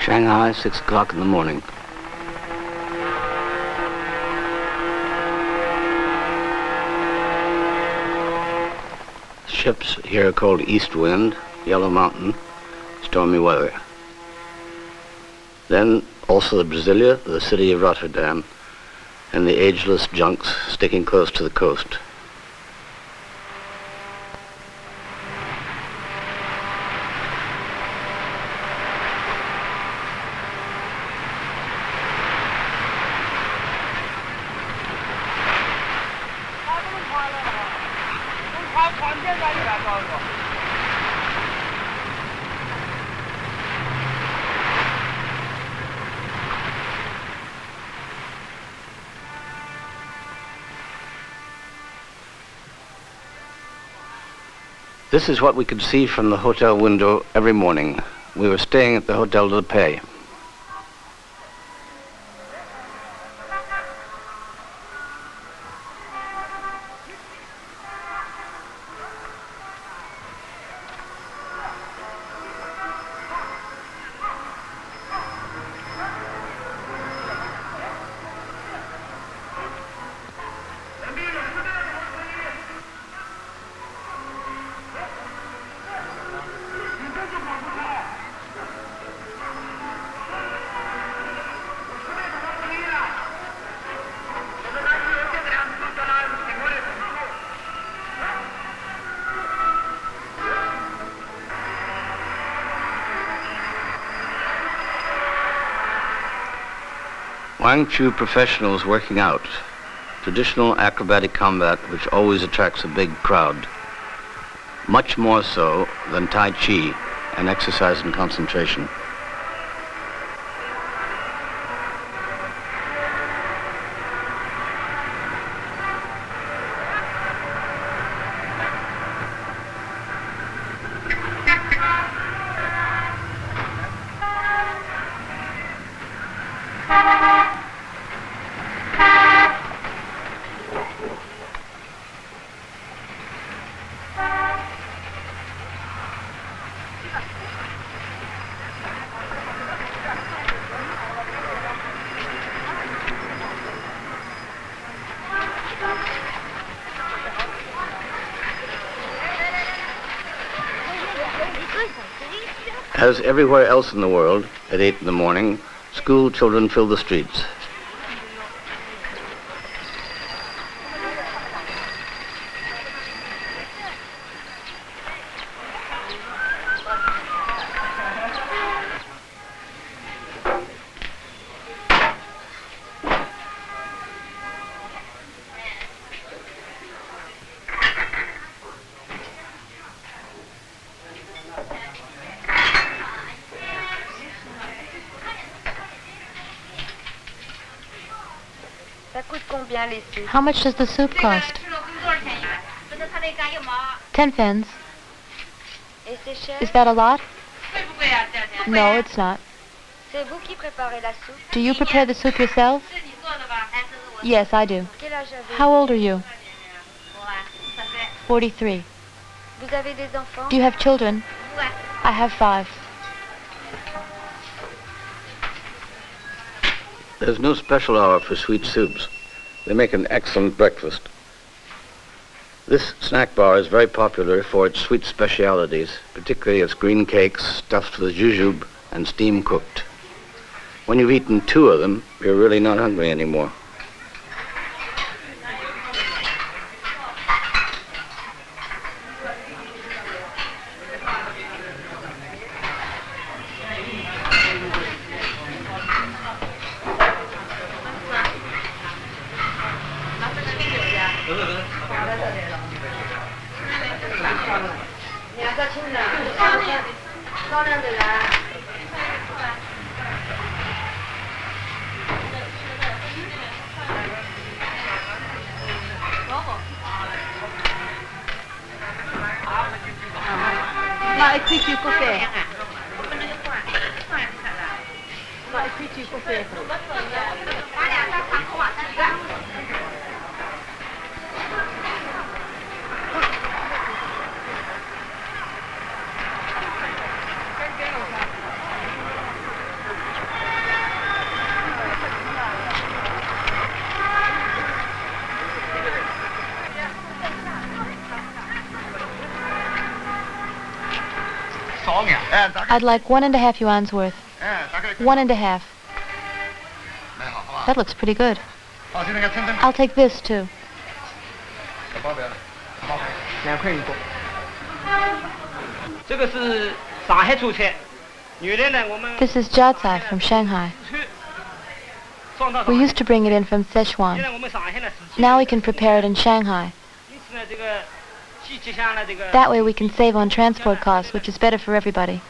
Shanghai, 6 o'clock in the morning. Ships here are called East Wind, Yellow Mountain, stormy weather. Then also the Brasilia, the city of Rotterdam, and the ageless junks sticking close to the coast. This is what we could see from the hotel window every morning. We were staying at the Hotel de Paix. Wang Chu professionals working out. Traditional acrobatic combat which always attracts a big crowd. Much more so than Tai Chi and exercise and concentration. As everywhere else in the world, at 8 in the morning, school children fill the streets. How much does the soup cost? 10 fens. Is that a lot? No, it's not. Do you prepare the soup yourself? Yes, I do. How old are you? 43. Do you have children? I have 5. There's no special hour for sweet soups. They make an excellent breakfast. This snack bar is very popular for its sweet specialities, particularly its green cakes stuffed with jujube and steam cooked. When you've eaten 2 of them, you're really not hungry anymore. I'd like 1.5 yuan's worth. 1.5. That looks pretty good. I'll take this too. This is jiacai from Shanghai. We used to bring it in from Sichuan. Now we can prepare it in Shanghai. That way we can save on transport costs, which is better for everybody.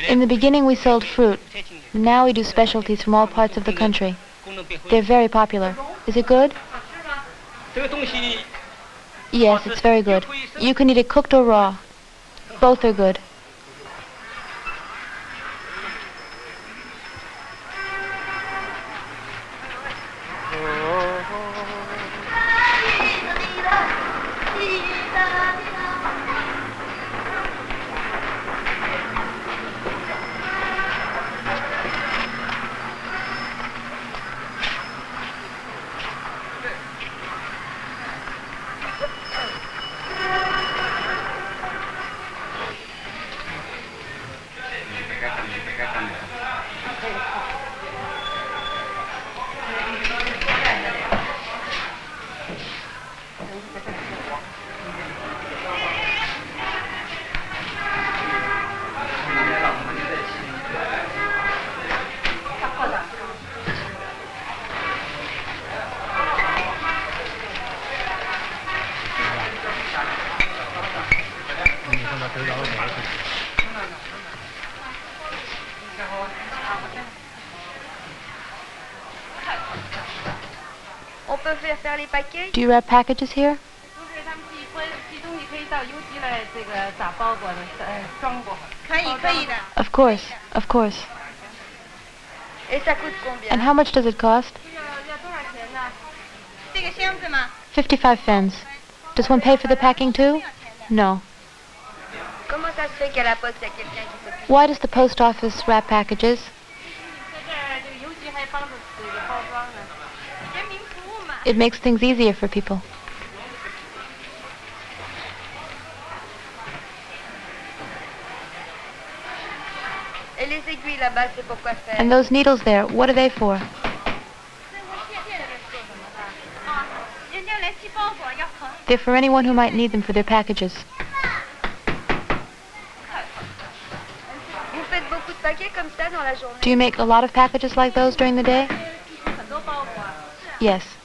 In the beginning we sold fruit. Now we do specialties from all parts of the country. They're very popular. Is it good? Yes, it's very good. You can eat it cooked or raw. Both are good. Do you wrap packages here? Of course, of course. And how much does it cost? 55 fens. Does one pay for the packing too? No. Why does the post office wrap packages? It makes things easier for people. And those needles there, what are they for? They're for anyone who might need them for their packages. Do you make a lot of packages like those during the day? Yes.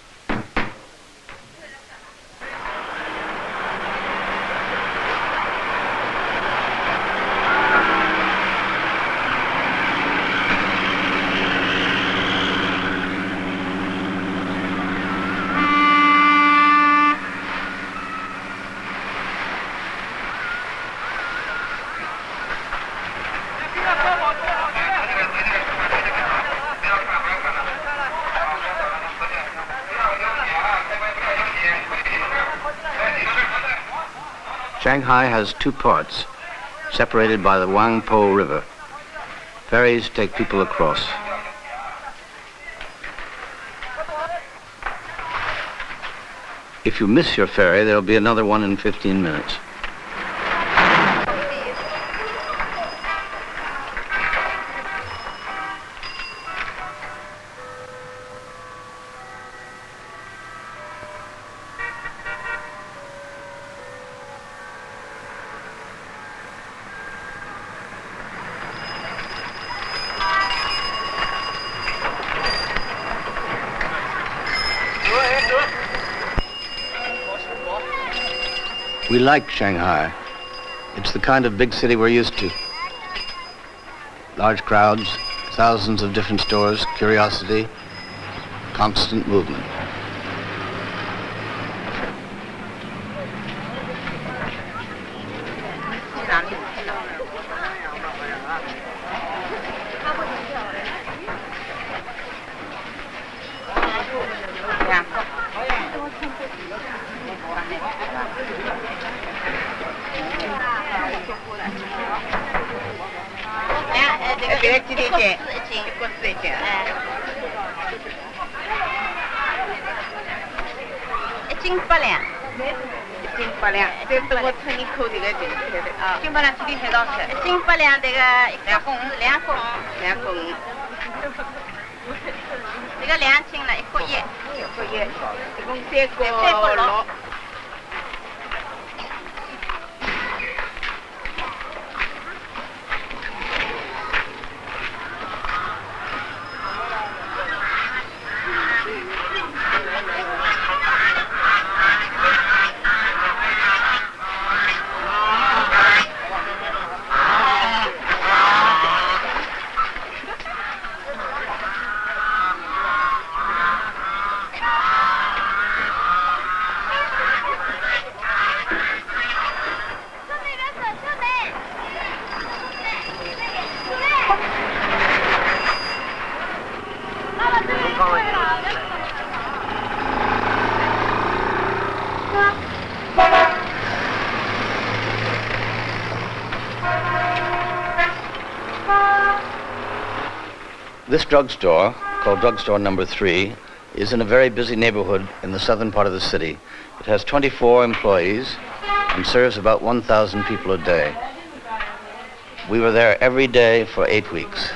Shanghai has two parts, separated by the Wangpo River. Ferries take people across. If you miss your ferry, there'll be another one in 15 minutes. We like Shanghai. It's the kind of big city we're used to. Large crowds, thousands of different stores, curiosity, constant movement. 金八两，这是我村里口这个就是开的啊。金八两几钿海到吃？金八两这个2公。这个2斤了，1个1，一共3个6。This drugstore, called Drugstore Number 3, is in a very busy neighborhood in the southern part of the city. It has 24 employees and serves about 1,000 people a day. We were there every day for 8 weeks.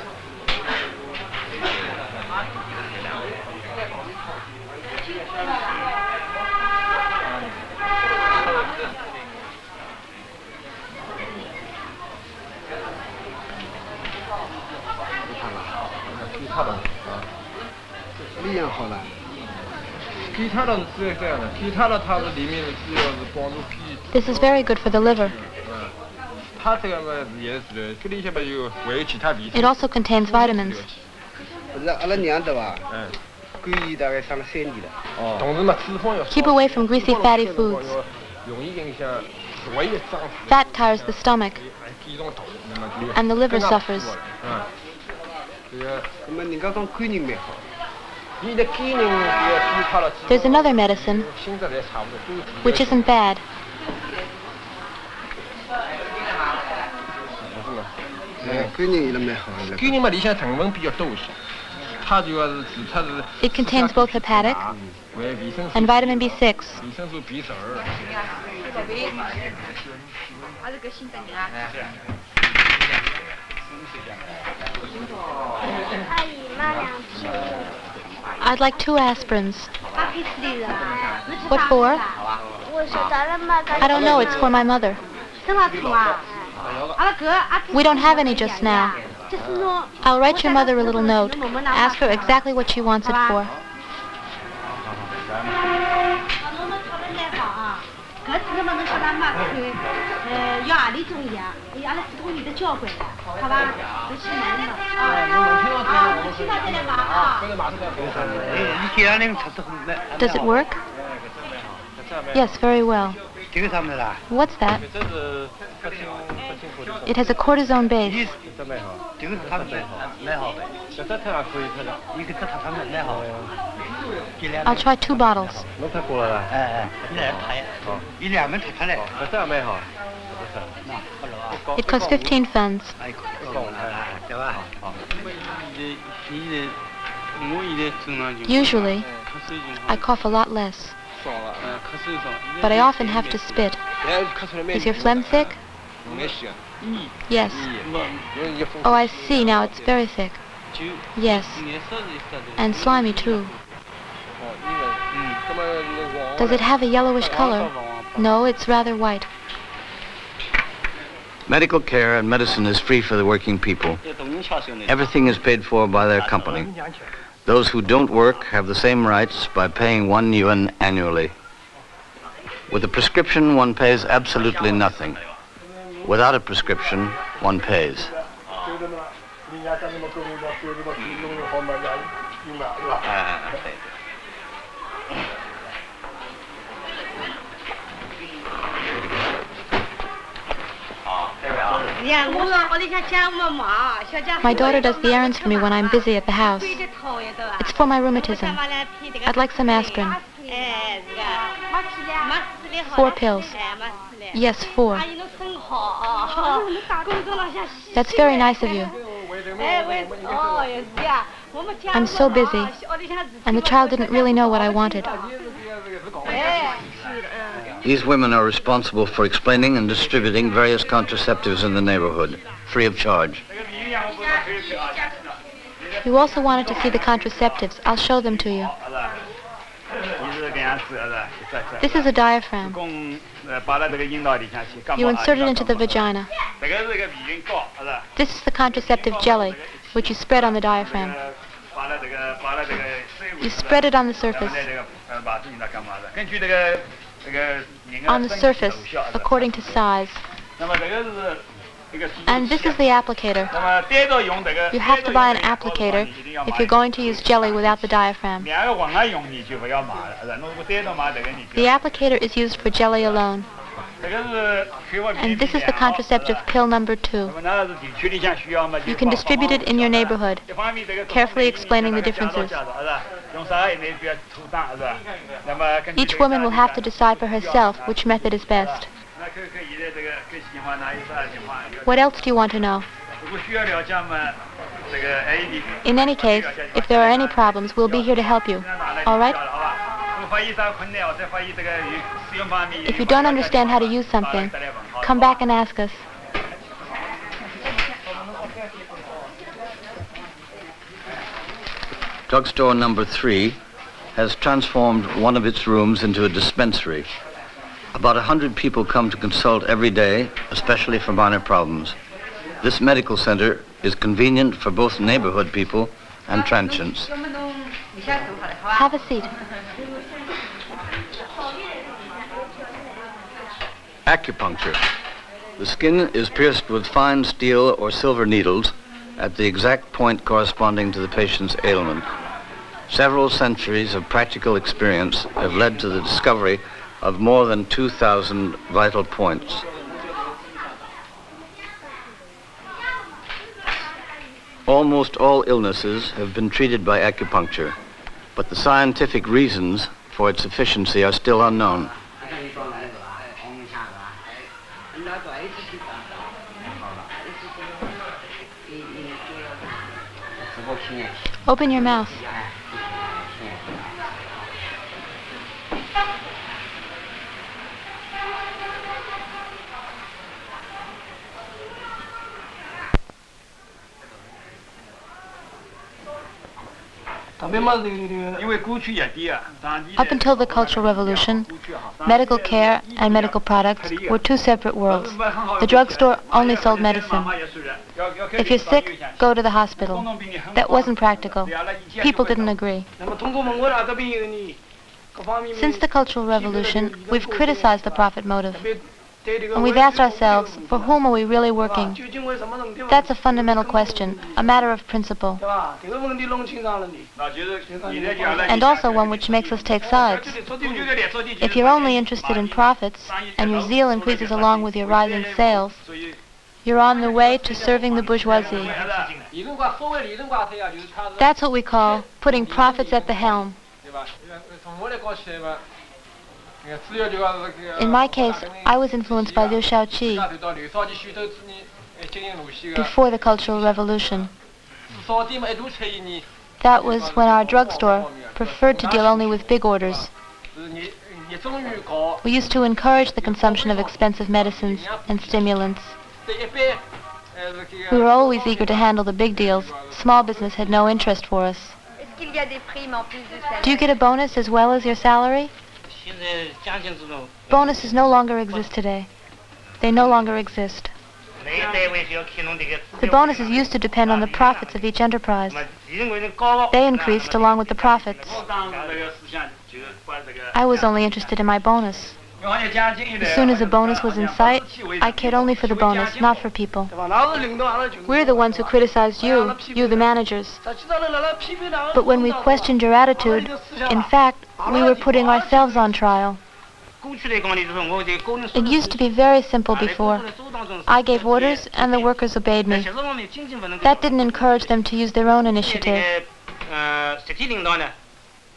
This is very good for the liver. It also contains vitamins. Keep away from greasy, fatty foods. Fat tires the stomach, and the liver suffers. There's another medicine, which isn't bad. It contains both hepatic and vitamin B6. I'd like 2 aspirins. What for? I don't know, it's for my mother. We don't have any just now. I'll write your mother a little note. Ask her exactly what she wants it for. Does it work? Yes, very well. What's that? It has a cortisone base. I'll try 2 bottles. It costs 15 funds. Usually, I cough a lot less, but I often have to spit. Is your phlegm thick? Yes. Oh, I see. Now it's very thick. Yes. And slimy, too. Does it have a yellowish color? No, it's rather white. Medical care and medicine is free for the working people. Everything is paid for by their company. Those who don't work have the same rights by paying 1 yuan annually. With a prescription, one pays absolutely nothing. Without a prescription, one pays. My daughter does the errands for me when I'm busy at the house. It's for my rheumatism. I'd like some aspirin. 4 pills. Yes, 4. That's very nice of you. I'm so busy, and the child didn't really know what I wanted. These women are responsible for explaining and distributing various contraceptives in the neighborhood, free of charge. You also wanted to see the contraceptives. I'll show them to you. This is a diaphragm. You insert it into the vagina. This is the contraceptive jelly, which you spread on the diaphragm. You spread it on the surface. On the surface, according to size. And this is the applicator. You have to buy an applicator if you're going to use jelly without the diaphragm. The applicator is used for jelly alone. And this is the contraceptive pill number 2. You can distribute it in your neighborhood, carefully explaining the differences. Each woman will have to decide for herself which method is best. What else do you want to know? In any case, if there are any problems, we'll be here to help you. All right? If you don't understand how to use something, come back and ask us. Drugstore number 3 has transformed one of its rooms into a dispensary. About 100 people come to consult every day, especially for minor problems. This medical center is convenient for both neighborhood people and transients. Have a seat. Acupuncture. The skin is pierced with fine steel or silver needles at the exact point corresponding to the patient's ailment. Several centuries of practical experience have led to the discovery of more than 2,000 vital points. Almost all illnesses have been treated by acupuncture, but the scientific reasons for its efficiency are still unknown. Open your mouth. Up until the Cultural Revolution, medical care and medical products were two separate worlds. The drugstore only sold medicine. If you're sick, go to the hospital. That wasn't practical. People didn't agree. Since the Cultural Revolution, we've criticized the profit motive. And we've asked ourselves, for whom are we really working? That's a fundamental question, a matter of principle. And also one which makes us take sides. If you're only interested in profits, and your zeal increases along with your rising sales, you're on the way to serving the bourgeoisie. That's what we call putting profits at the helm. In my case, I was influenced by Liu Shaoqi before the Cultural Revolution. That was when our drugstore preferred to deal only with big orders. We used to encourage the consumption of expensive medicines and stimulants. We were always eager to handle the big deals. Small business had no interest for us. Do you get a bonus as well as your salary? Bonuses no longer exist today. They no longer exist. The bonuses used to depend on the profits of each enterprise. They increased along with the profits. I was only interested in my bonus. As soon as a bonus was in sight, I cared only for the bonus, not for people. We're the ones who criticized you the managers. But when we questioned your attitude, in fact, we were putting ourselves on trial. It used to be very simple before. I gave orders and the workers obeyed me. That didn't encourage them to use their own initiative.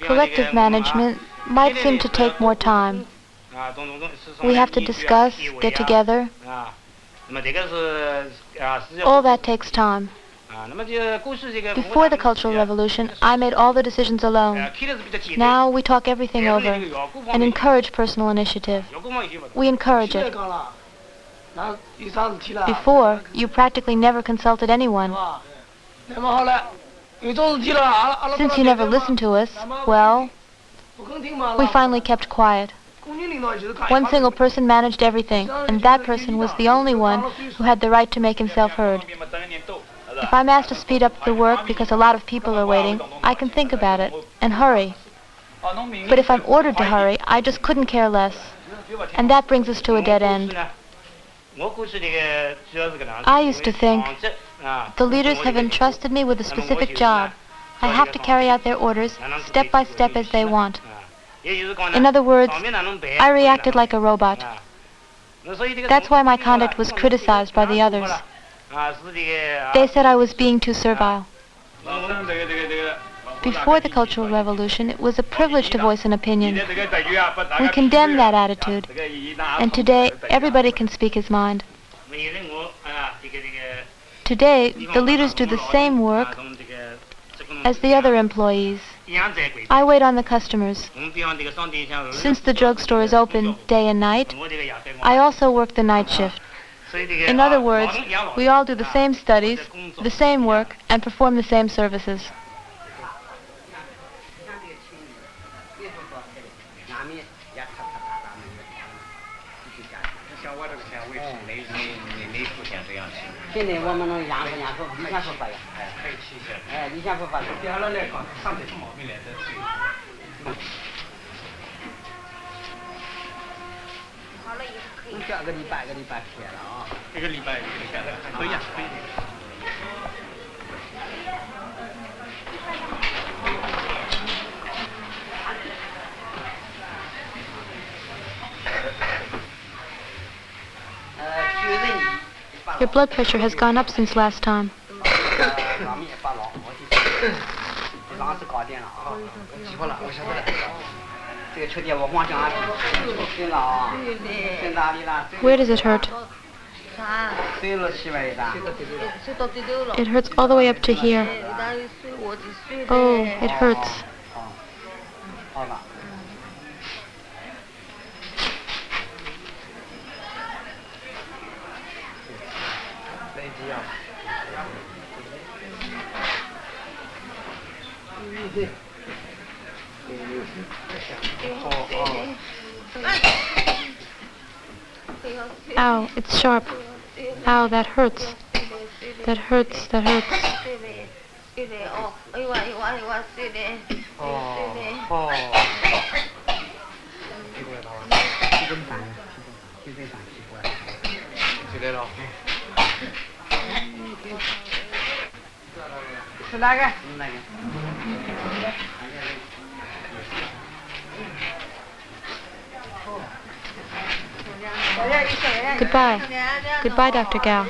Collective management might seem to take more time. We have to discuss, get together. All that takes time. Before the Cultural Revolution, I made all the decisions alone. Now we talk everything over and encourage personal initiative. We encourage it. Before, you practically never consulted anyone. Since you never listened to us, well, we finally kept quiet. One single person managed everything, and that person was the only one who had the right to make himself heard. If I'm asked to speed up the work because a lot of people are waiting, I can think about it and hurry. But if I'm ordered to hurry, I just couldn't care less. And that brings us to a dead end. I used to think, the leaders have entrusted me with a specific job. I have to carry out their orders step by step as they want. In other words, I reacted like a robot. That's why my conduct was criticized by the others. They said I was being too servile. Before the Cultural Revolution, it was a privilege to voice an opinion. We condemn that attitude, and today everybody can speak his mind. Today, the leaders do the same work as the other employees. I wait on the customers. Since the drugstore is open day and night, I also work the night shift. In other words, we all do the same studies, the same work, and perform the same services. Your blood pressure has gone up since last time. Where does it hurt? It hurts all the way up to here. Oh, it hurts. Ow, it's sharp. Ow, that hurts. That hurts, that hurts. Goodbye. Goodbye, Dr. Gao.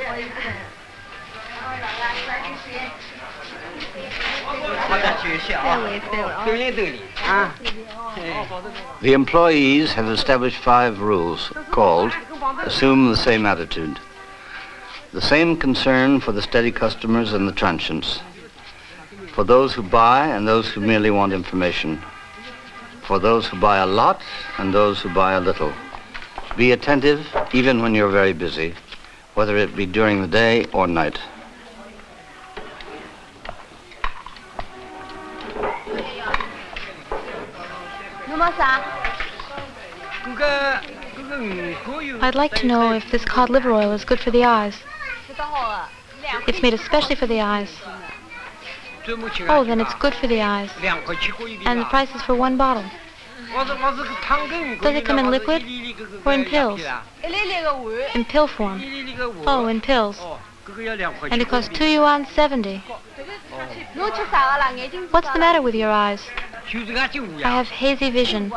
The employees have established 5 rules called assume the same attitude, the same concern for the steady customers and the transients, for those who buy and those who merely want information, for those who buy a lot and those who buy a little. Be attentive even when you're very busy, whether it be during the day or night. I'd like to know if this cod liver oil is good for the eyes. It's made especially for the eyes. Oh, then it's good for the eyes. And the price is for 1 bottle. Does it come in liquid or in pills? In pill form. Oh, in pills. And it costs 2 yuan 70. What's the matter with your eyes? I have hazy vision.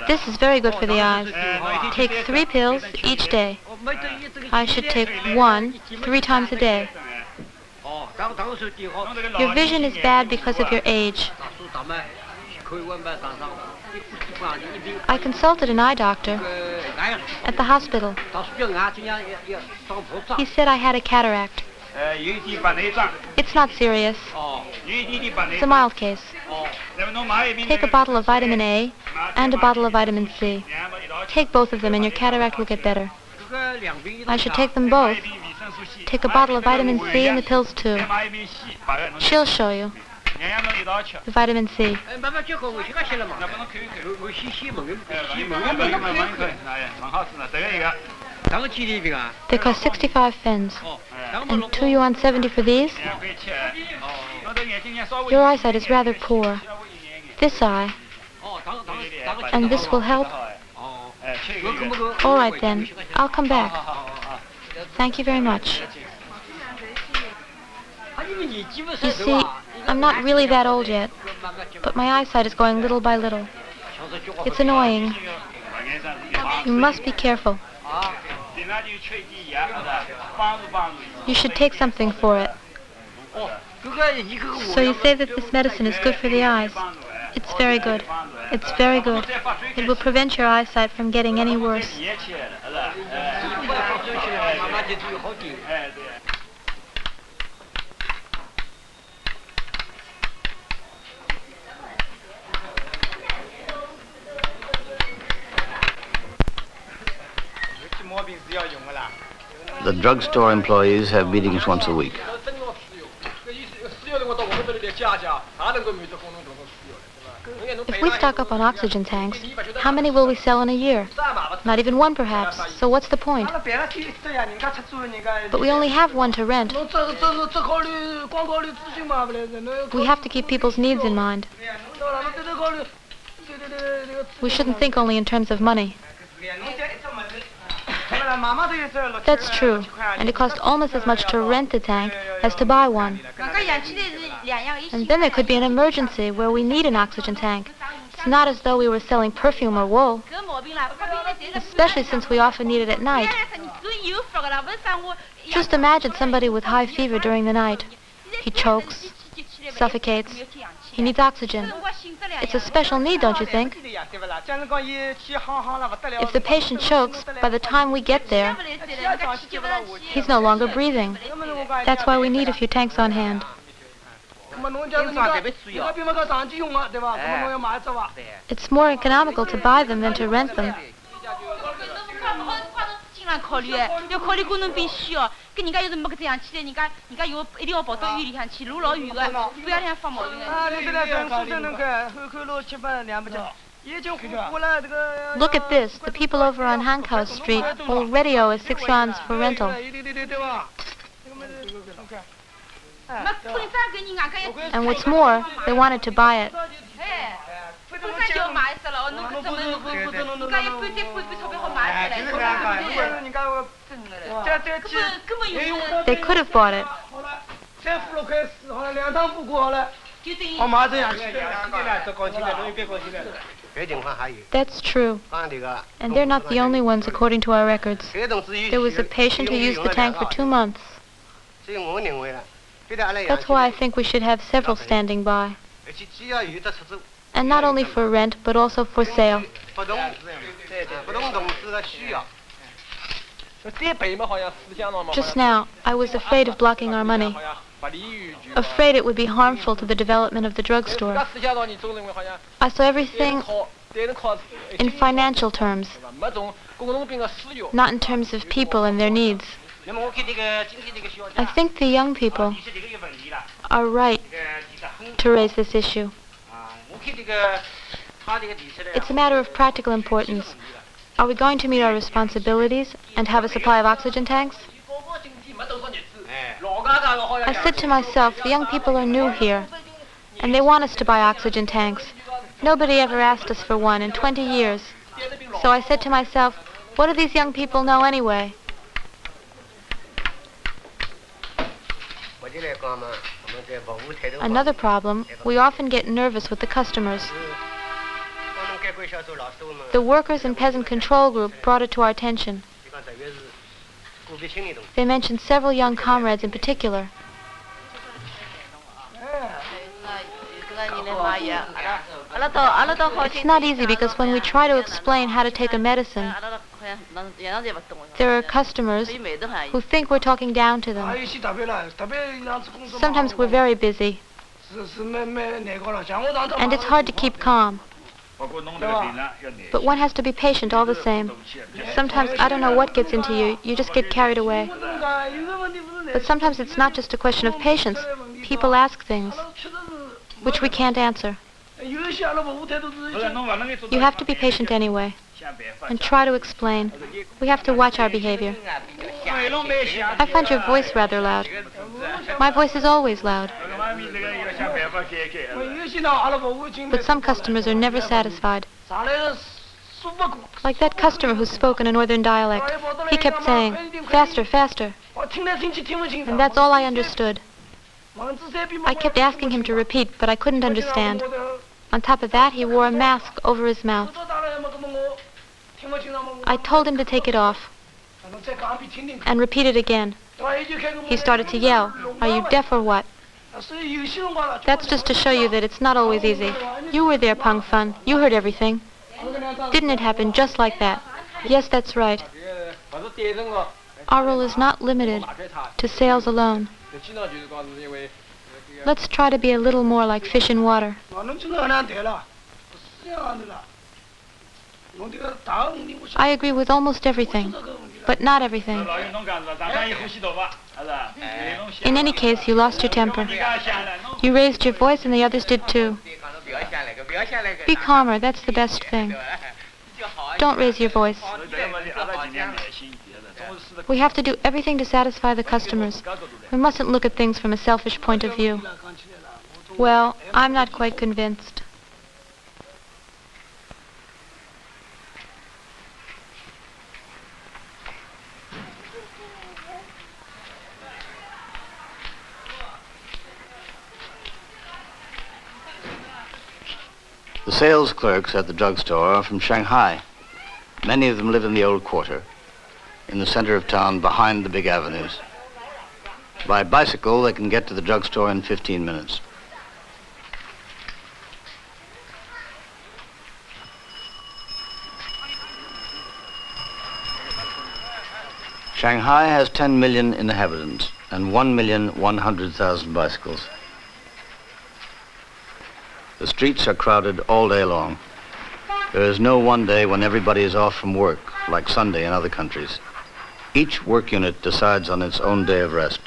This is very good for the eyes. Take 3 pills each day. I should take 1 3 times a day. Your vision is bad because of your age. I consulted an eye doctor. at the hospital. He said I had a cataract. It's not serious. It's a mild case. Take a bottle of vitamin A and a bottle of vitamin C. Take both of them and your cataract will get better. I should take them both. Take a bottle of vitamin C and the pills too. She'll show you. The vitamin C. They cost 65 fens. And 2 yuan 70 for these? Your eyesight is rather poor. This eye. And this will help? All right then. I'll come back. Thank you very much. You see, I'm not really that old yet, but my eyesight is going little by little. It's annoying. You must be careful. You should take something for it. So you say that this medicine is good for the eyes. It's very good. It's very good. It will prevent your eyesight from getting any worse. The drugstore employees have meetings once a week. If we stock up on oxygen tanks, how many will we sell in a year? Not even one, perhaps. So what's the point? But we only have one to rent. We have to keep people's needs in mind. We shouldn't think only in terms of money. That's true, and it costs almost as much to rent the tank as to buy one. And then there could be an emergency where we need an oxygen tank. It's not as though we were selling perfume or wool, especially since we often need it at night. Just imagine somebody with high fever during the night. He chokes, suffocates. He needs oxygen. It's a special need, don't you think? If the patient chokes, by the time we get there, he's no longer breathing. That's why we need a few tanks on hand. It's more economical to buy them than to rent them. Look at this. The people over on Hankow Street hold radio as 6 yuan for rental. And what's more, they wanted to buy it. They could have bought it. That's true. And they're not the only ones, according to our records. There was a patient who used the tank for 2 months. That's why I think we should have several standing by. And not only for rent, but also for sale. Just now, I was afraid of blocking our money. Afraid it would be harmful to the development of the drugstore. I saw everything in financial terms, not in terms of people and their needs. I think the young people are right to raise this issue. It's a matter of practical importance. Are we going to meet our responsibilities and have a supply of oxygen tanks? I said to myself, the young people are new here, and they want us to buy oxygen tanks. Nobody ever asked us for one in 20 years. So I said to myself, what do these young people know anyway? Another problem, we often get nervous with the customers. The workers and peasant control group brought it to our attention. They mentioned several young comrades in particular. It's not easy because when we try to explain how to take a medicine, There are customers who think we're talking down to them. Sometimes we're very busy, and it's hard to keep calm. But one has to be patient all the same. Sometimes I don't know what gets into you. You just get carried away. But sometimes it's not just a question of patience. People ask things which we can't answer. You have to be patient anyway and try to explain. We have to watch our behavior. I find your voice rather loud. My voice is always loud. But some customers are never satisfied. Like that customer who spoke in a northern dialect. He kept saying, "Faster, faster." And that's all I understood. I kept asking him to repeat, but I couldn't understand. On top of that, he wore a mask over his mouth. I told him to take it off and repeat it again. He started to yell, "Are you deaf or what?" That's just to show you that it's not always easy. You were there, Pang Fun. You heard everything. Didn't it happen just like that? Yes, that's right. Our role is not limited to sales alone. Let's try to be a little more like fish in water. I agree with almost everything, but not everything. In any case, you lost your temper. You raised your voice and the others did too. Be calmer, that's the best thing. Don't raise your voice. We have to do everything to satisfy the customers. We mustn't look at things from a selfish point of view. Well, I'm not quite convinced. The sales clerks at the drugstore are from Shanghai. Many of them live in the old quarter, in the center of town behind the big avenues. By bicycle, they can get to the drugstore in 15 minutes. Shanghai has 10 million inhabitants and 1,100,000 bicycles. The streets are crowded all day long. There is no one day when everybody is off from work, like Sunday in other countries. Each work unit decides on its own day of rest.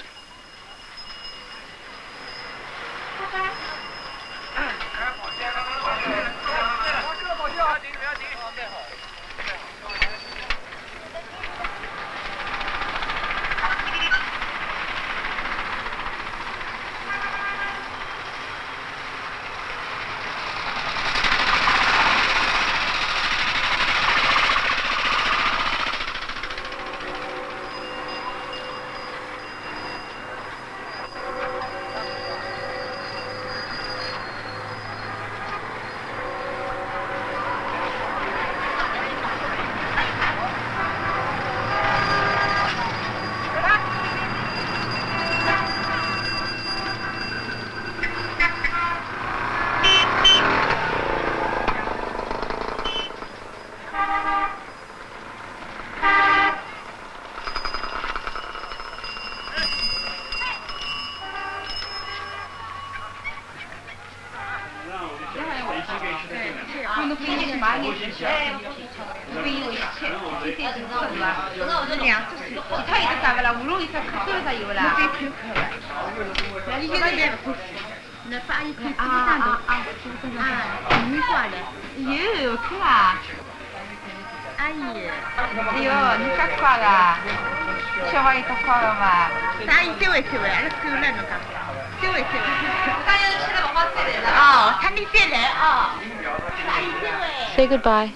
Say goodbye.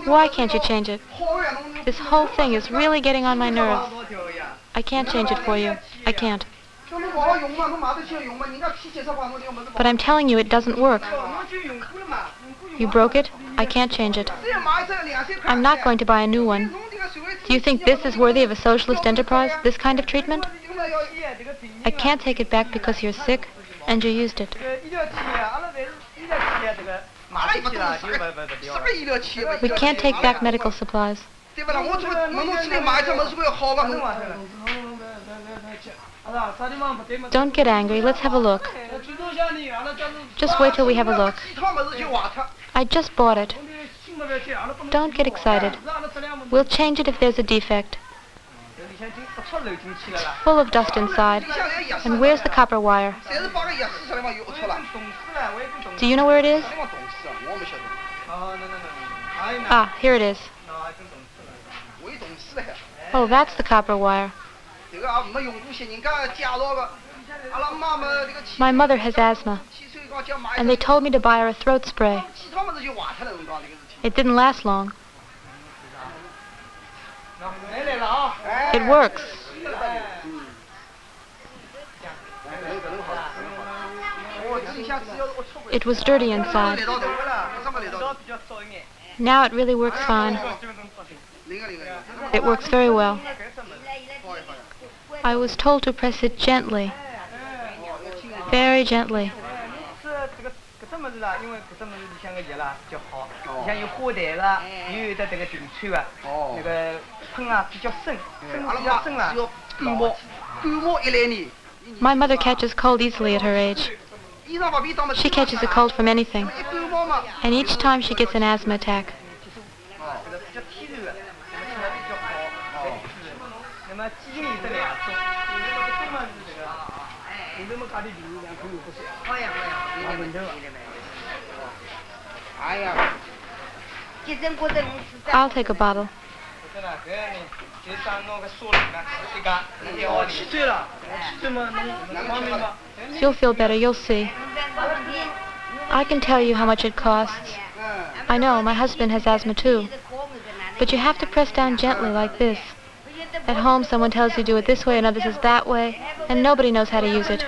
Why can't you change it? This whole thing is really getting on my nerves. I can't change it for you. I can't. But I'm telling you, it doesn't work. You broke it. I can't change it. I'm not going to buy a new one. Do you think this is worthy of a socialist enterprise, this kind of treatment? I can't take it back because you're sick and you used it. We can't take back medical supplies. Don't get angry. Let's have a look. Just wait till we have a look. I just bought it. Don't get excited. We'll change it if there's a defect. It's full of dust inside. And where's the copper wire? Do you know where it is? Ah, here it is. Oh, that's the copper wire. My mother has asthma, and they told me to buy her a throat spray. It didn't last long. It works. It was dirty inside. Now it really works fine. It works very well. I was told to press it gently. Very gently. My mother catches cold easily at her age. She catches a cold from anything. And each time she gets an asthma attack. I'll take a bottle. You'll feel better, you'll see. I can tell you how much it costs. I know, my husband has asthma too. But you have to press down gently like this. At home, someone tells you do it this way, another says that way, and nobody knows how to use it.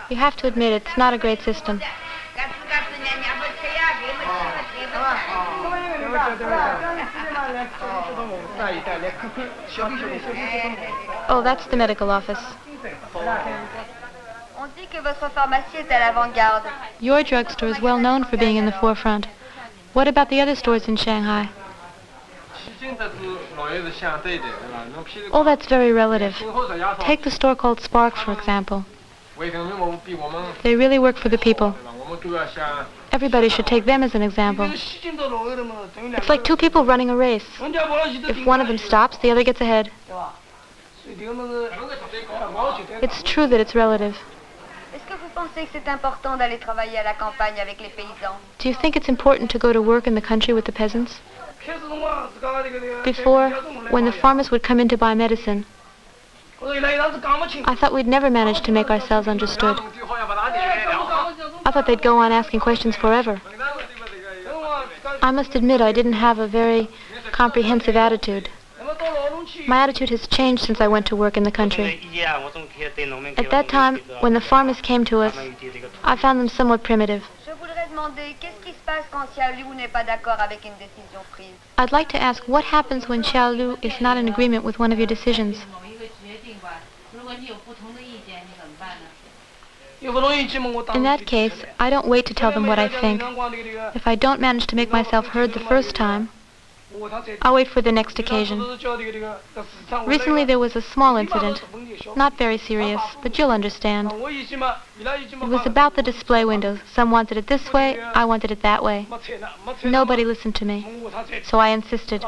You have to admit it's not a great system. Oh, that's the medical office. Your drugstore is well known for being in the forefront. What about the other stores in Shanghai? Oh, that's very relative. Take the store called Spark, for example. They really work for the people. Everybody should take them as an example. It's like two people running a race. If one of them stops, the other gets ahead. It's true that it's relative. Do you think it's important to go to work in the country with the peasants? Before, when the farmers would come in to buy medicine, I thought we'd never manage to make ourselves understood. I thought they'd go on asking questions forever. I must admit I didn't have a very comprehensive attitude. My attitude has changed since I went to work in the country. At that time, when the farmers came to us, I found them somewhat primitive. I'd like to ask what happens when Xiao Lu is not in agreement with one of your decisions. In that case, I don't wait to tell them what I think. If I don't manage to make myself heard the first time, I'll wait for the next occasion. Recently there was a small incident, not very serious, but you'll understand. It was about the display windows. Some wanted it this way, I wanted it that way. Nobody listened to me, so I insisted.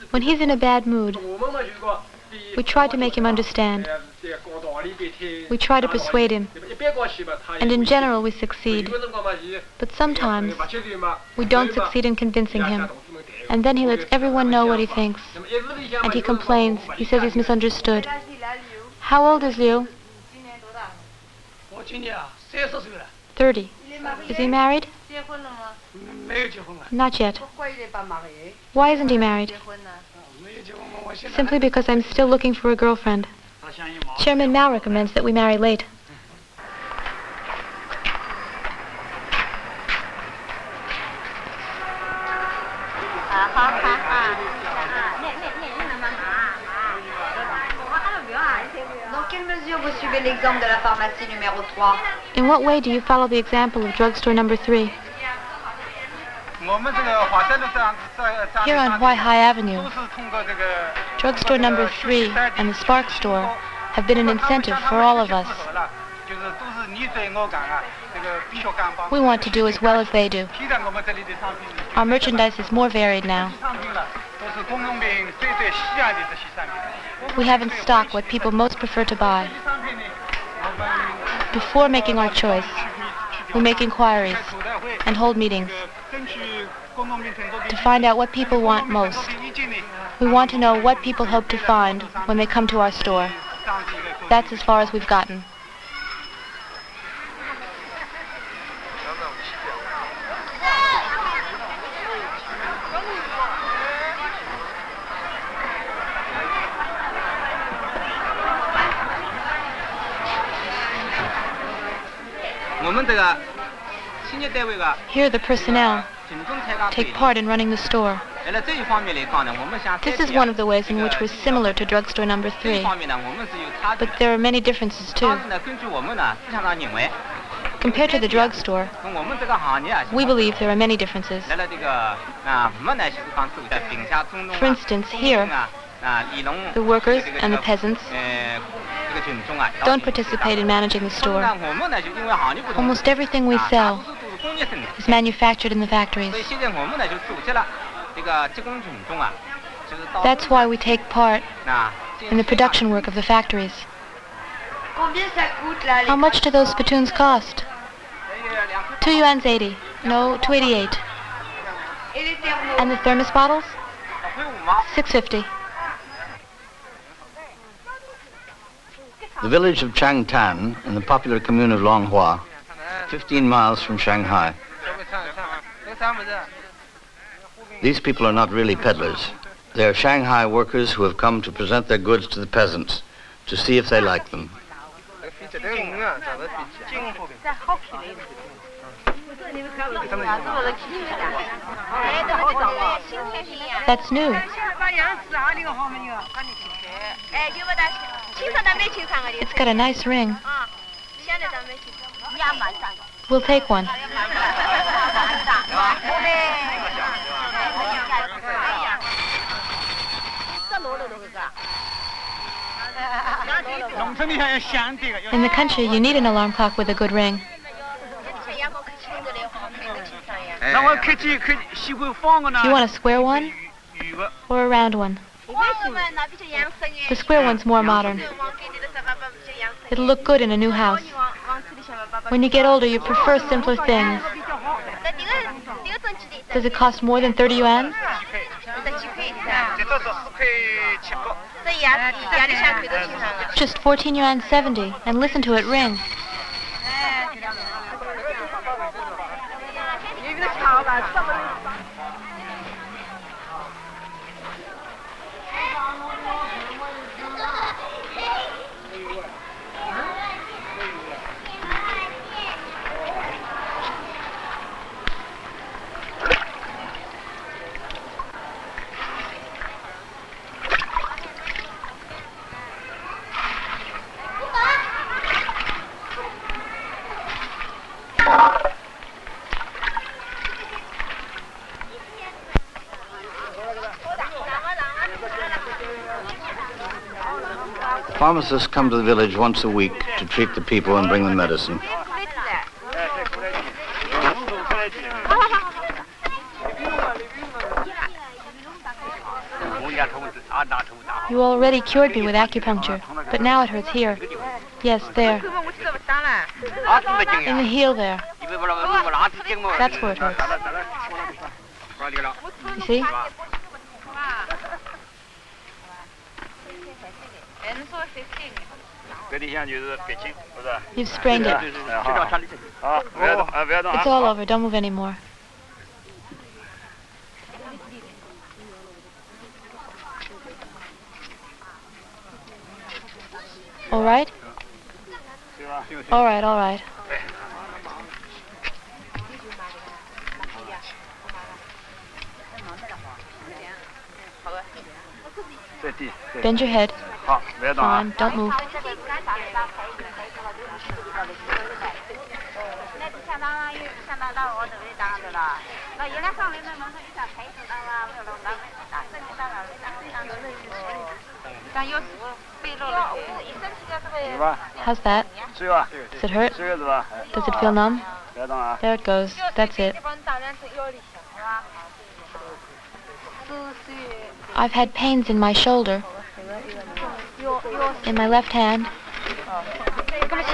When he's in a bad mood, we try to make him understand. We try to persuade him, and in general we succeed. But sometimes we don't succeed in convincing him, and then he lets everyone know what he thinks. And he complains, he says he's misunderstood. How old is Liu? 30. Is he married? Not yet. Why isn't he married? Simply because I'm still looking for a girlfriend. Chairman Mao recommends that we marry late. In what way do you follow the example of drugstore number 3? Here on Huaihai Avenue, drugstore number 3 and the Spark store have been an incentive for all of us. We want to do as well as they do. Our merchandise is more varied now. We have in stock what people most prefer to buy. Before making our choice, we make inquiries and hold meetings to find out what people want most. We want to know what people hope to find when they come to our store. That's as far as we've gotten. Here the personnel take part in running the store. This is one of the ways in which we're similar to drugstore number 3. But there are many differences too. Compared to the drugstore, we believe there are many differences. For instance, here, the workers and the peasants don't participate in managing the store. Almost everything we sell is manufactured in the factories. That's why we take part in the production work of the factories. How much do those spittoons cost? 2 yuan 80. No, 288. And the thermos bottles? 650. The village of Changtan, in the popular commune of Longhua, 15 miles from Shanghai. These people are not really peddlers. They are Shanghai workers who have come to present their goods to the peasants, to see if they like them. That's new. It's got a nice ring. We'll take one. In the country, you need an alarm clock with a good ring. Do you want a square one or a round one? The square one's more modern. It'll look good in a new house. When you get older, you prefer simpler things. Does it cost more than 30 yuan? Just 14 yuan 70, and listen to it ring. Pharmacists come to the village once a week to treat the people and bring them medicine. You already cured me with acupuncture, but now it hurts here. Yes, there. In the heel there. That's where it hurts. You see? You've sprained it. It's all over. Don't move anymore. All right? All right, all right. Bend your head. Fine, don't move. How's that? Does it hurt? Does it feel numb? There it goes. That's it. I've had pains in my shoulder, in my left hand,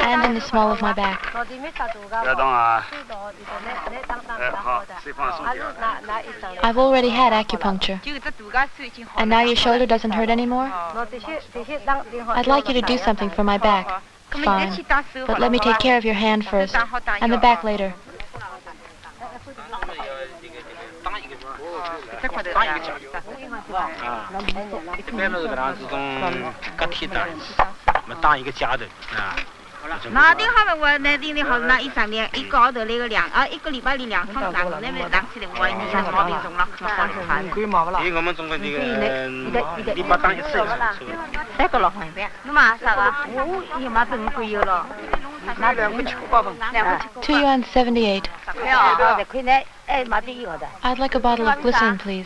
and in the small of my back. I've already had acupuncture. And now your shoulder doesn't hurt anymore? I'd like you to do something for my back. Fine. But let me take care of your hand first, and the back later. $2.78. I'd like a bottle of glycerin, please.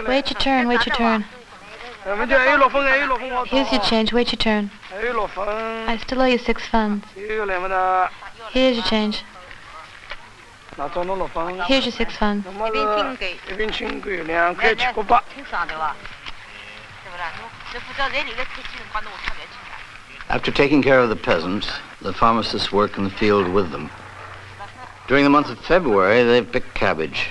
Wait your turn, wait your turn. Here's your change, wait your turn. I still owe you 6 funds. Here's your change. Here's your 6 funds. After taking care of the peasants, the pharmacists work in the field with them. During the month of February, they pick cabbage.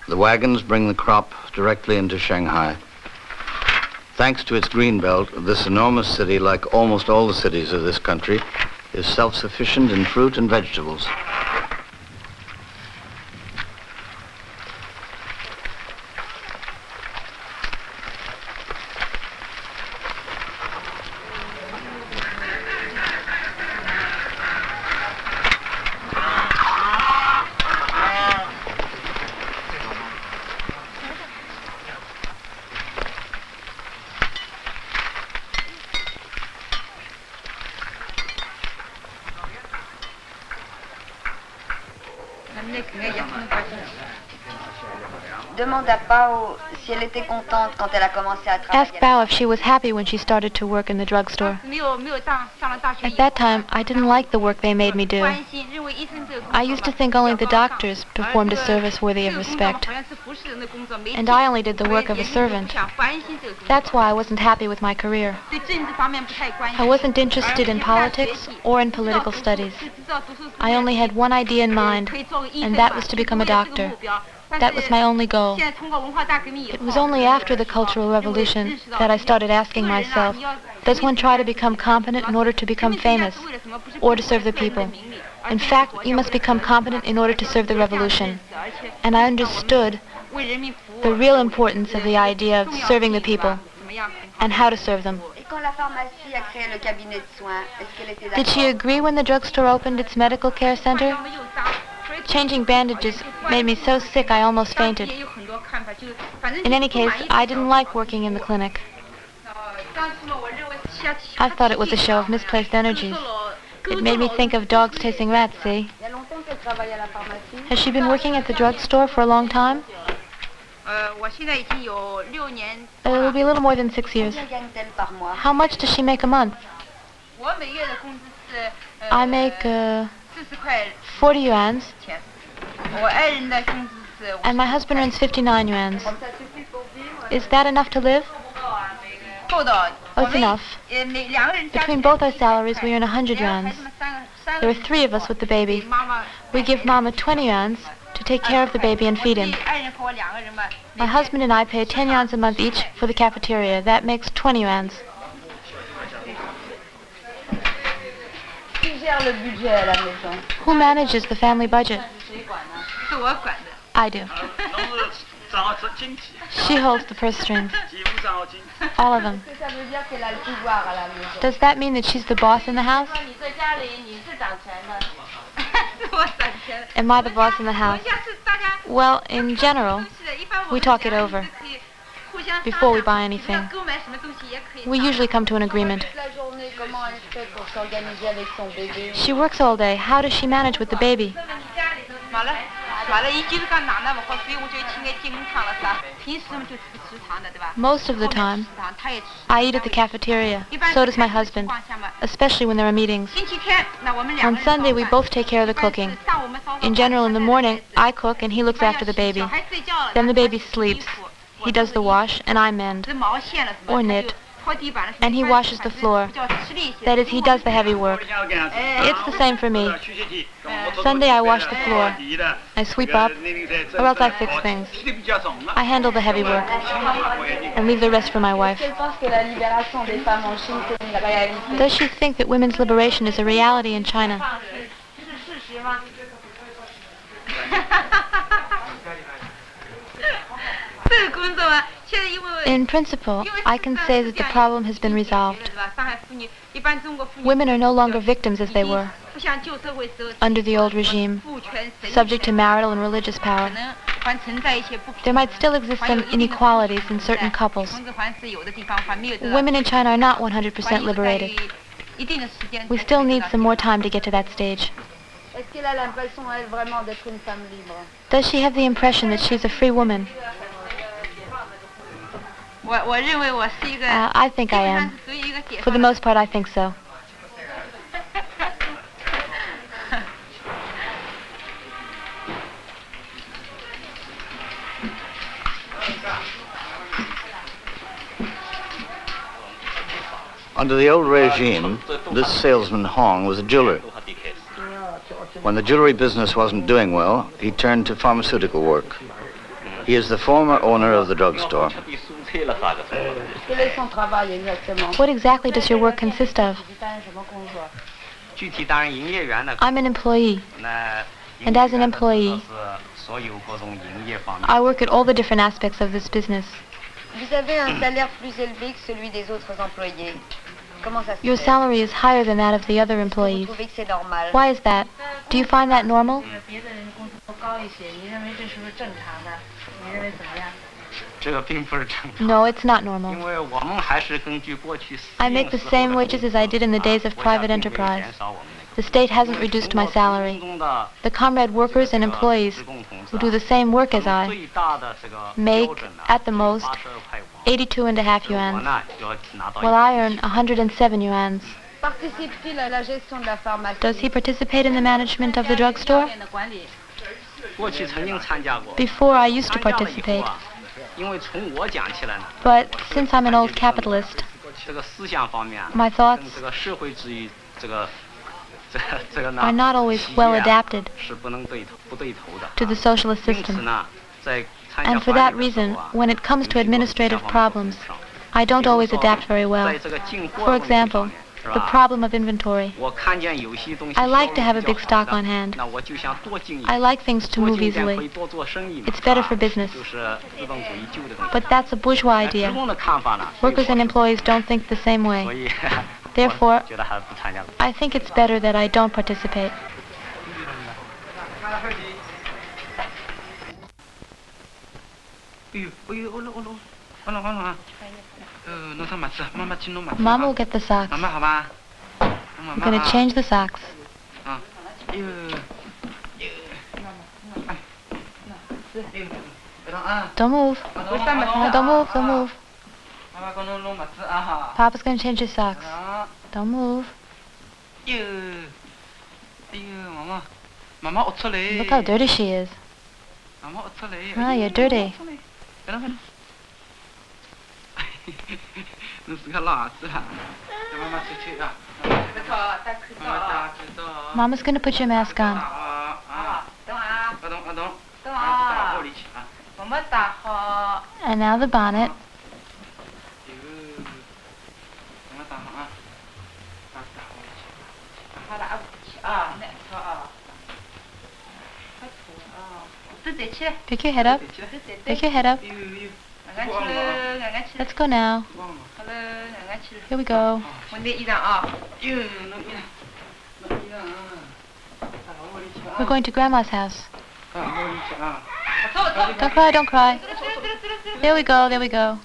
The wagons bring the crop directly into Shanghai. Thanks to its green belt, this enormous city, like almost all the cities of this country, is self-sufficient in fruit and vegetables. Ask Bao if she was happy when she started to work in the drugstore. At that time, I didn't like the work they made me do. I used to think only the doctors performed a service worthy of respect, and I only did the work of a servant. That's why I wasn't happy with my career. I wasn't interested in politics or in political studies. I only had one idea in mind, and that was to become a doctor. That was my only goal. It was only after the Cultural Revolution that I started asking myself, does one try to become competent in order to become famous, or to serve the people? In fact, you must become competent in order to serve the revolution. And I understood the real importance of the idea of serving the people, and how to serve them. Did she agree when the drugstore opened its medical care center? Changing bandages made me so sick I almost fainted. In any case, I didn't like working in the clinic. I thought it was a show of misplaced energies. It made me think of dogs chasing rats, see? Has she been working at the drugstore for a long time? It will be a little more than 6 years. How much does she make a month? I make 40 yuans. And my husband earns 59 yuans. Is that enough to live? Oh, it's enough. Between both our salaries, we earn 100 rands. There are 3 of us with the baby. We give Mama 20 rands to take care of the baby and feed him. My husband and I pay 10 rands a month each for the cafeteria. That makes 20 rands. Who manages the family budget? I do. She holds the purse strings. All of them. Does that mean that she's the boss in the house? Am I the boss in the house? Well, in general, we talk it over before we buy anything. We usually come to an agreement. She works all day. How does she manage with the baby? Most of the time, I eat at the cafeteria. So does my husband, especially when there are meetings. On Sunday, we both take care of the cooking. In general, in the morning, I cook and he looks after the baby. Then the baby sleeps. He does the wash and I mend or knit. And he washes the floor. That is, he does the heavy work. It's the same for me. Sunday I wash the floor. I sweep up, or else I fix things. I handle the heavy work and leave the rest for my wife. Does she think that women's liberation is a reality in China? In principle, I can say that the problem has been resolved. Women are no longer victims as they were under the old regime, subject to marital and religious power. There might still exist some inequalities in certain couples. Women in China are not 100% liberated. We still need some more time to get to that stage. Does she have the impression that she's a free woman? I think I am. For the most part, I think so. Under the old regime, this salesman Hong was a jeweler. When the jewelry business wasn't doing well, he turned to pharmaceutical work. He is the former owner of the drugstore. What exactly does your work consist of? I'm an employee. And as an employee, I work at all the different aspects of this business. Your salary is higher than that of the other employees. Why is that? Do you find that normal? No, it's not normal. I make the same wages as I did in the days of private enterprise. The state hasn't reduced my salary. The comrade workers and employees who do the same work as I make, at the most, 82.5 yuan, while I earn 107 yuan. Does he participate in the management of the drugstore? Before, I used to participate. But since I'm an old capitalist, my thoughts are not always well adapted to the socialist system. And for that reason, when it comes to administrative problems, I don't always adapt very well. For example, the problem of inventory. I like to have a big stock on hand. I like things to move easily. It's better for business. But that's a bourgeois idea. Workers and employees don't think the same way. Therefore, I think it's better that I don't participate. Mama will get the socks. I'm going to change the socks. Don't move. No, don't move, don't move. Papa's going to change his socks. Don't move. Look how dirty she is. Ah, you're dirty. Mama's going to put your mask on. And now the bonnet. Pick your head up. Pick your head up. Let's go now. Here we go. We're going to Grandma's house. Don't cry, don't cry. There we go, there we go.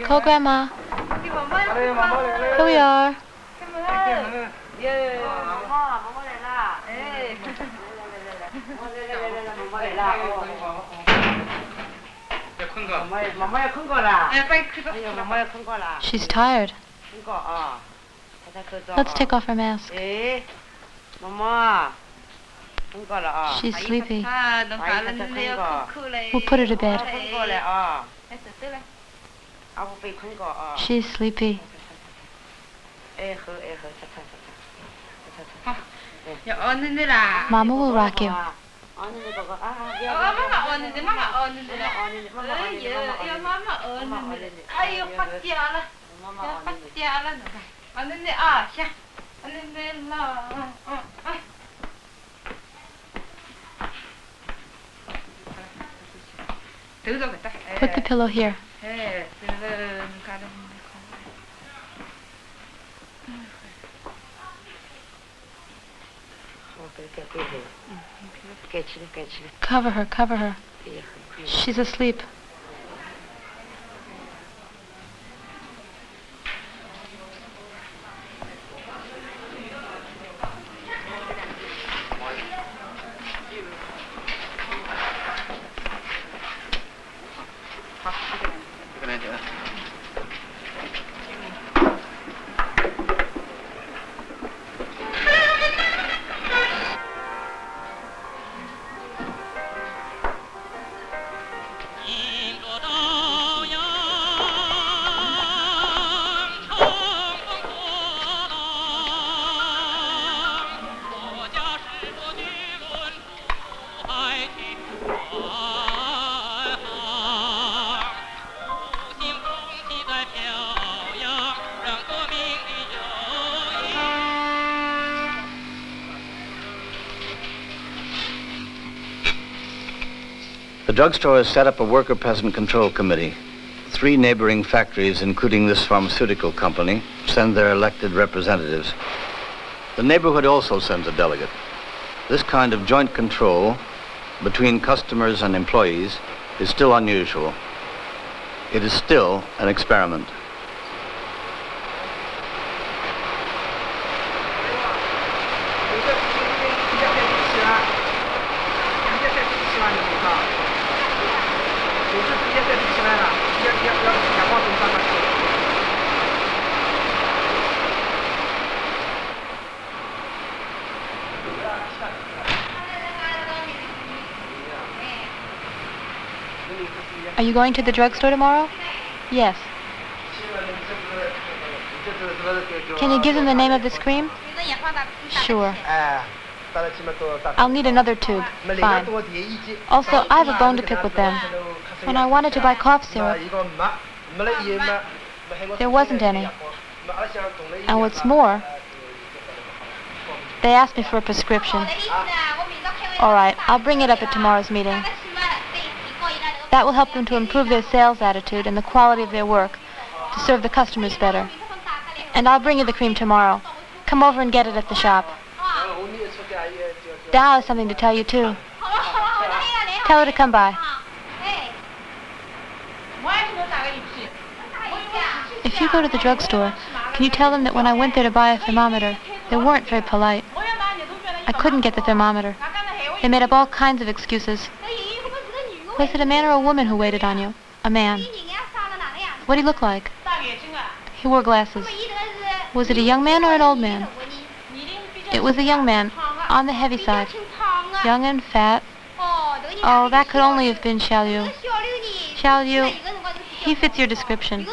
Call Grandma. Here we are. She's tired. Let's take off her mask. She's sleepy. We'll put her to bed. She's sleepy. Mama will rock you. Put the pillow here. Cover her, cover her. She's asleep. The drugstore has set up a worker peasant control committee. 3 neighboring factories, including this pharmaceutical company, send their elected representatives. The neighborhood also sends a delegate. This kind of joint control between customers and employees is still unusual. It is still an experiment. Are you going to the drugstore tomorrow? Yes. Can you give them the name of this cream? Sure. I'll need another tube. Fine. Also, I have a bone to pick with them. When I wanted to buy cough syrup, there wasn't any. And what's more, they asked me for a prescription. All right, I'll bring it up at tomorrow's meeting. That will help them to improve their sales attitude and the quality of their work, to serve the customers better. And I'll bring you the cream tomorrow. Come over and get it at the shop. Dao has something to tell you, too. Tell her to come by. If you go to the drugstore, can you tell them that when I went there to buy a thermometer, they weren't very polite. I couldn't get the thermometer. They made up all kinds of excuses. Was it a man or a woman who waited on you? A man. What did he look like? He wore glasses. Was it a young man or an old man? It was a young man, on the heavy side. Young and fat. Oh, that could only have been Xiaoliu. Xiaoliu, he fits your description.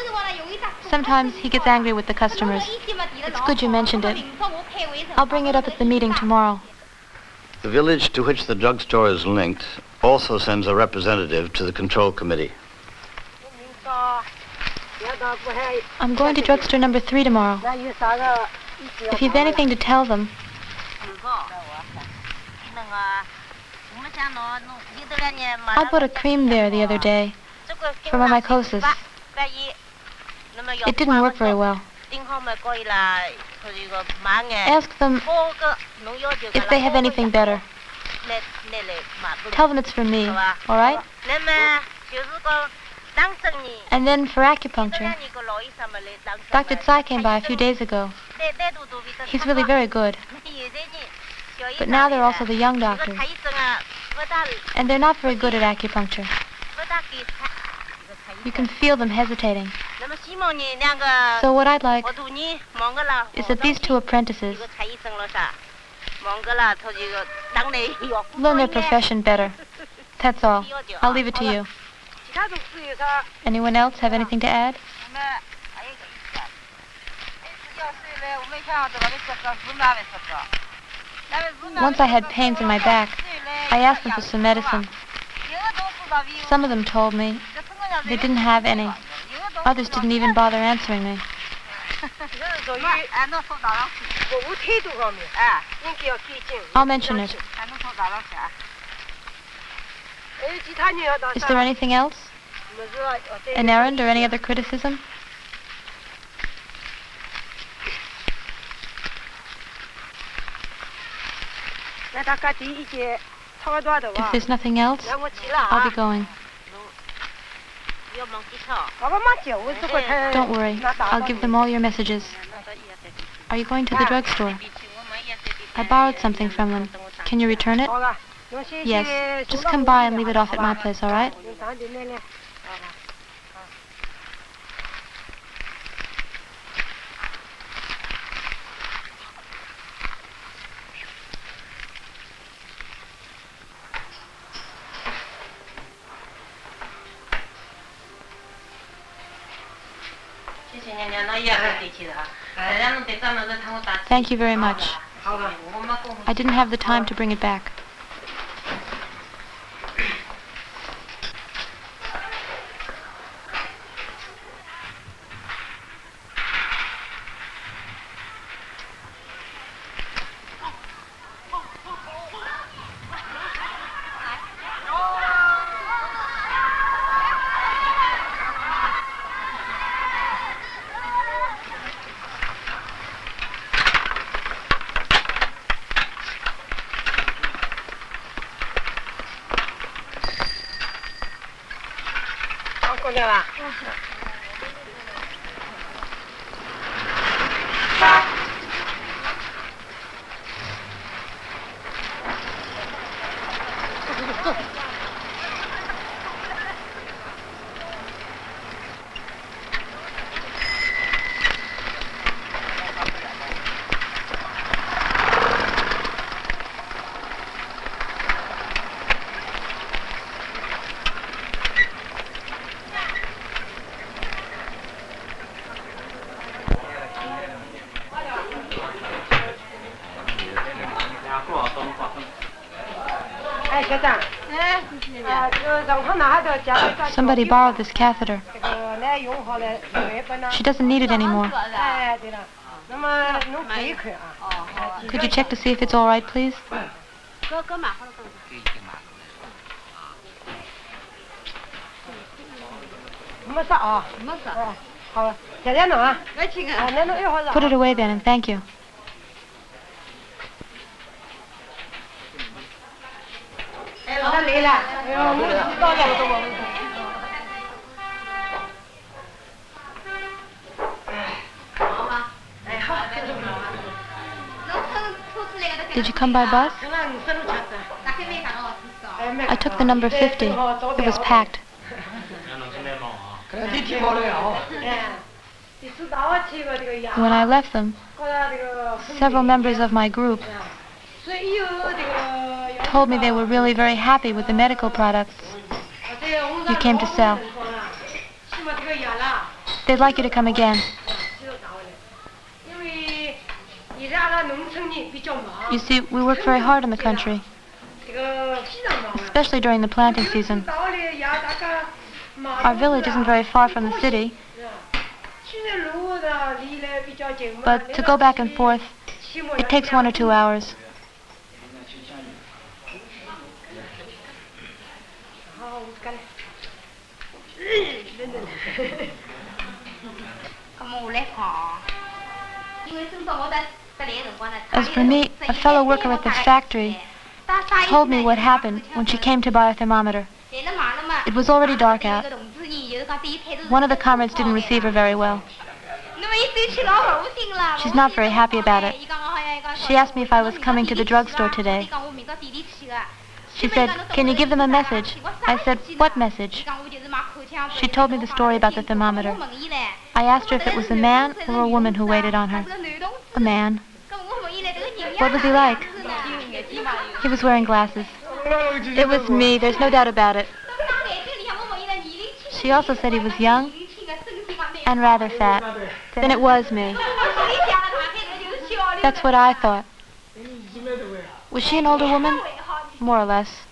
Sometimes he gets angry with the customers. It's good you mentioned it. I'll bring it up at the meeting tomorrow. The village to which the drugstore is linked also sends a representative to the control committee. I'm going to drugstore number 3 tomorrow. If you've anything to tell them. I bought a cream there the other day for my mycosis. It didn't work very well. Ask them if they have anything better. Tell them it's for me, all right? And then for acupuncture, Dr. Tsai came by a few days ago. He's really very good. But now they're also the young doctors. And they're not very good at acupuncture. You can feel them hesitating. So what I'd like is that these 2 apprentices learn their profession better. That's all. I'll leave it to you. Anyone else have anything to add? Once I had pains in my back. I asked them for some medicine. Some of them told me they didn't have any. Others didn't even bother answering me. I'll mention it. Is there anything else? An errand or any other criticism? If there's nothing else, I'll be going. Don't worry. I'll give them all your messages. Are you going to the drugstore? I borrowed something from them. Can you return it? Yes. Just come by and leave it off at my place, all right? Thank you very much. I didn't have the time to bring it back. Somebody borrowed this catheter. She doesn't need it anymore. Could you check to see if it's all right, please? Put it away then, and thank you. Did you come by bus? I took the number 50. It was packed. When I left them, several members of my group told me they were really very happy with the medical products you came to sell. They'd like you to come again. You see, we work very hard in the country, especially during the planting season. Our village isn't very far from the city, but to go back and forth, it takes 1 or 2 hours. As for me, a fellow worker at the factory told me what happened when she came to buy a thermometer. It was already dark out. One of the comrades didn't receive her very well. She's not very happy about it. She asked me if I was coming to the drugstore today. She said, "Can you give them a message?" I said, "What message?" She told me the story about the thermometer. I asked her if it was a man or a woman who waited on her. A man. What was he like? He was wearing glasses. It was me, there's no doubt about it. She also said he was young and rather fat. Then it was me. That's what I thought. Was she an older woman? More or less.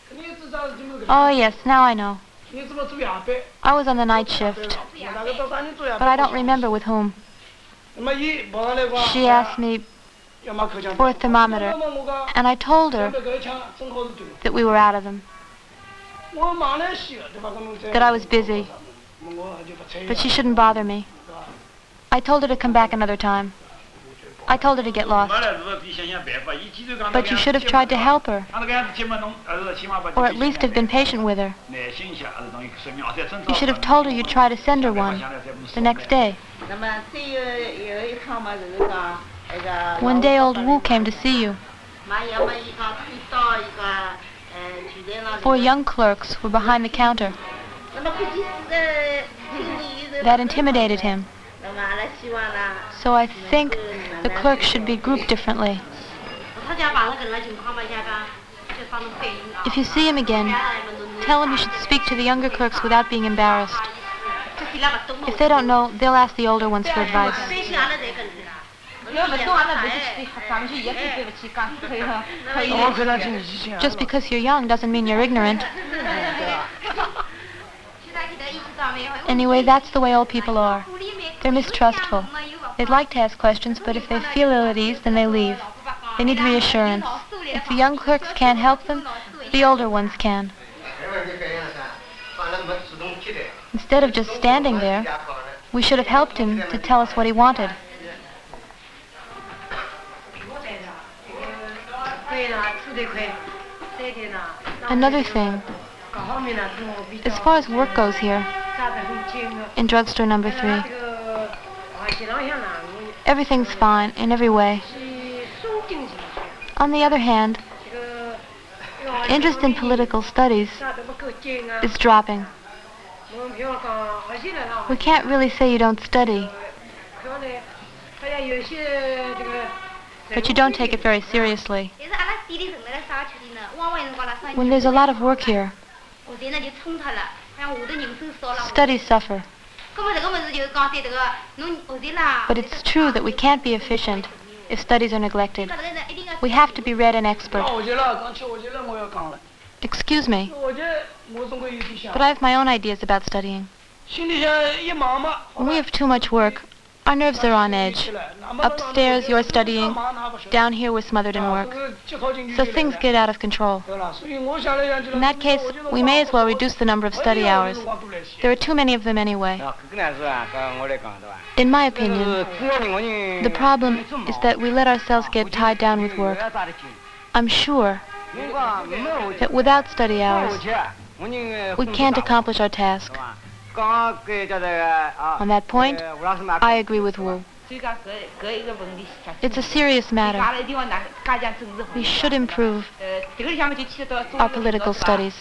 Oh yes, now I know. I was on the night shift, but I don't remember with whom. She asked me for a thermometer, and I told her that we were out of them, that I was busy, but she shouldn't bother me. I told her to come back another time. I told her to get lost. But you should have tried to help her, or at least have been patient with her. You should have told her you'd try to send her one the next day. One day old Wu came to see you. 4 young clerks were behind the counter. That intimidated him. So I think the clerks should be grouped differently. If you see him again, tell him you should speak to the younger clerks without being embarrassed. If they don't know, they'll ask the older ones for advice. Just because you're young doesn't mean you're ignorant. Anyway, that's the way old people are. They're mistrustful. They'd like to ask questions, but if they feel ill at ease, then they leave. They need reassurance. If the young clerks can't help them, the older ones can. Instead of just standing there, we should have helped him to tell us what he wanted. Another thing, as far as work goes here, in drugstore number 3, everything's fine in every way. On the other hand, interest in political studies is dropping. We can't really say you don't study, but you don't take it very seriously. When there's a lot of work here, studies suffer. But it's true that we can't be efficient if studies are neglected. We have to be read and expert. Excuse me, but I have my own ideas about studying. When we have too much work, our nerves are on edge. Upstairs, you're studying. Down here, we're smothered in work. So things get out of control. In that case, we may as well reduce the number of study hours. There are too many of them anyway. In my opinion, the problem is that we let ourselves get tied down with work. I'm sure that without study hours, we can't accomplish our task. On that point, I agree with Wu. It's a serious matter. We should improve our political studies.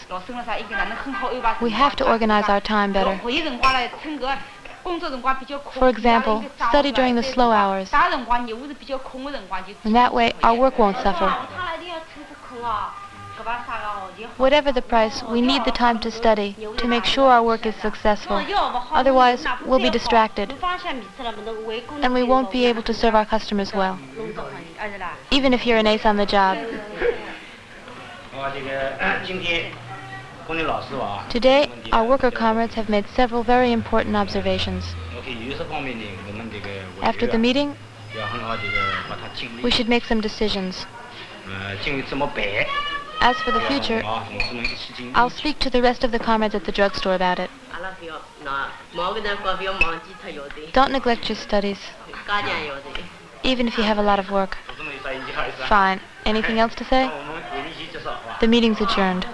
We have to organize our time better. For example, study during the slow hours. In that way, our work won't suffer. Whatever the price, we need the time to study to make sure our work is successful. Otherwise, we'll be distracted, and we won't be able to serve our customers well, even if you're an ace on the job. Today, our worker comrades have made several very important observations. After the meeting, we should make some decisions. As for the future, I'll speak to the rest of the comrades at the drugstore about it. Don't neglect your studies, even if you have a lot of work. Fine. Anything else to say? The meeting's adjourned.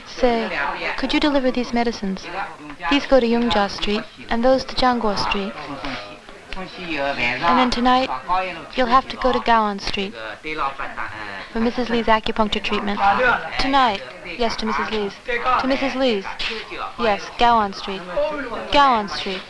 Say, could you deliver these medicines? These go to Yongjia Street, and those to Jiangguo Street. And then tonight, you'll have to go to Gaon Street for Mrs. Lee's acupuncture treatment. Tonight, yes, to Mrs. Lee's. To Mrs. Lee's. Yes, Gaon Street. Gaon Street.